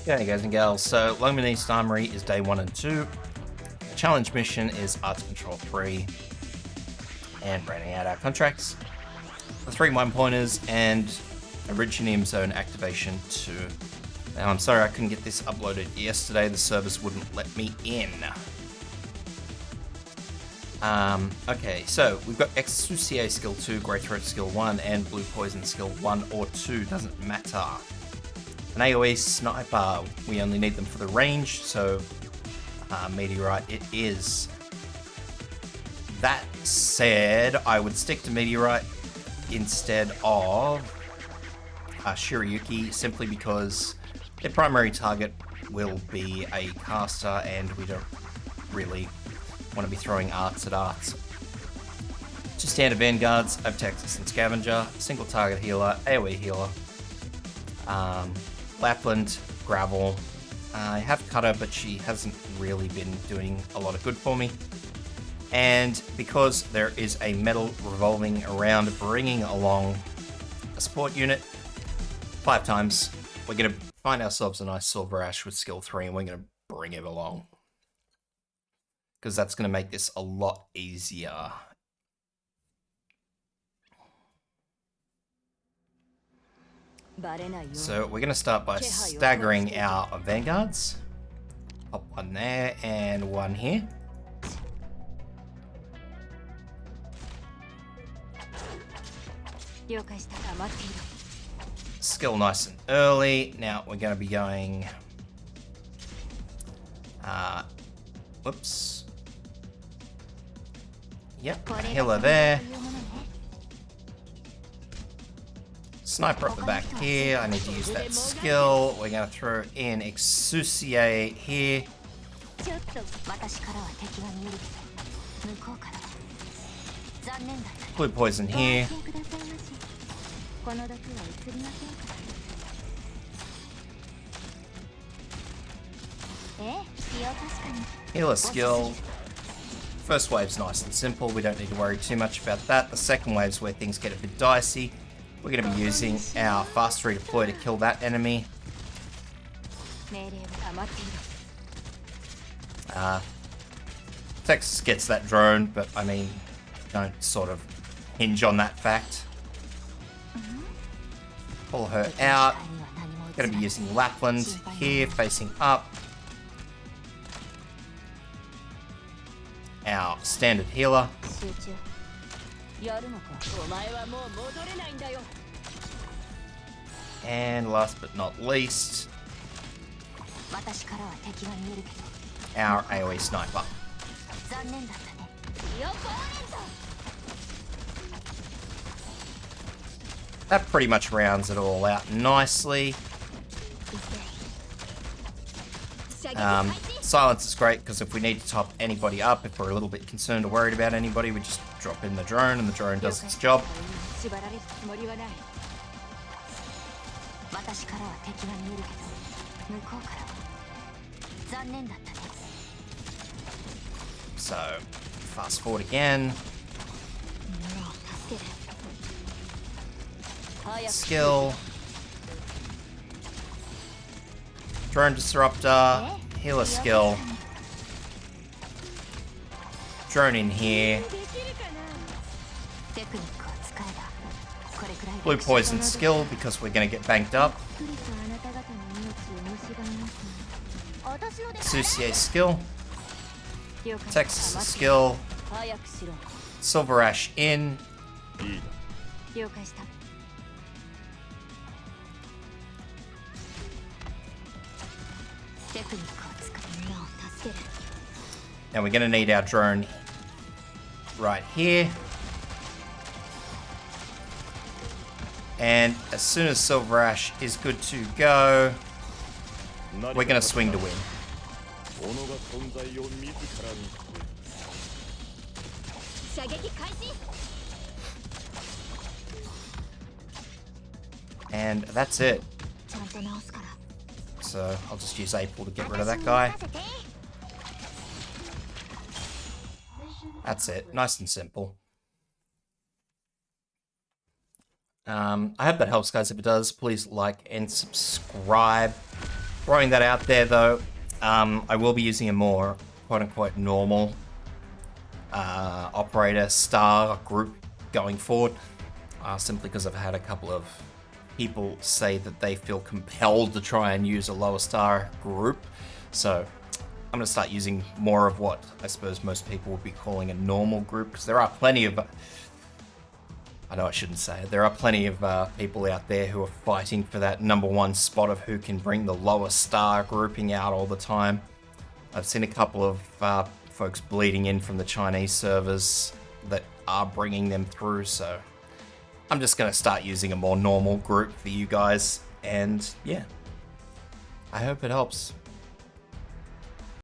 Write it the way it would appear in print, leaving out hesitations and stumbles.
Okay, guys and gals, so Lungmen East Armory is day 1 and 2. The challenge mission is Arts Control 3. And rounding out our contracts, the 3 1-pointers and Originium Zone Activation 2. Now, I'm sorry I couldn't get this uploaded yesterday. The service wouldn't let me in. Okay, so we've got Exousier Skill 2, Grey Throat Skill 1, and Blue Poison Skill 1 or 2, doesn't matter. An AoE sniper, we only need them for the range, so Meteorite it is. That said, I would stick to Meteorite instead of Shirayuki, simply because their primary target will be a caster, and we don't really want to be throwing arts at arts. Just standard Vanguards, Overtaxis and Scavenger, single target healer, AoE healer, Lapland, Gravel. I have Cutter, but she hasn't really been doing a lot of good for me. And because there is a medal revolving around bringing along a support unit 5 times, we're going to find ourselves a nice Silver Ash with skill 3, and we're going to bring it along, because that's going to make this a lot easier. So we're going to start by staggering our Vanguards. Pop one there and one here. Skill nice and early. Now we're going to be going... whoops. Yep, healer there. Sniper up the back here. I need to use that skill. We're going to throw in Exousier here. Blue Poison here. Healer skill. First wave's nice and simple. We don't need to worry too much about that. The second wave's where things get a bit dicey. We're going to be using our fast redeploy to kill that enemy. Texas gets that drone, but I mean, don't sort of hinge on that fact. Pull her out. Going to be using Lapland here, facing up. Our standard healer. And last but not least, our AoE sniper. That pretty much rounds it all out nicely. Silence is great, because if we need to top anybody up, if we're a little bit concerned or worried about anybody, we just drop in the drone and the drone does its job. So, fast forward again. Skill. Drone Disruptor. Healer skill. Drone in here. Blue Poison skill, because we're going to get banked up. Exousier skill. Texas skill. Silver Ash in. Now we're going to need our drone right here. And as soon as Silver Ash is good to go, we're going to swing to win. And that's it. So I'll just use April to get rid of that guy. That's it. Nice and simple. I hope that helps, guys. If it does, please like and subscribe. throwing that out there though. I will be using a more quote-unquote normal operator star group going forward, simply because I've had a couple of people say that they feel compelled to try and use a lower star group. So I'm going to start using more of what I suppose most people would be calling a normal group, because there are plenty of, I know I shouldn't say it, there are plenty of people out there who are fighting for that number one spot of who can bring the lower star grouping out all the time. I've seen a couple of folks bleeding in from the Chinese servers that are bringing them through, so I'm just going to start using a more normal group for you guys, and yeah, I hope it helps.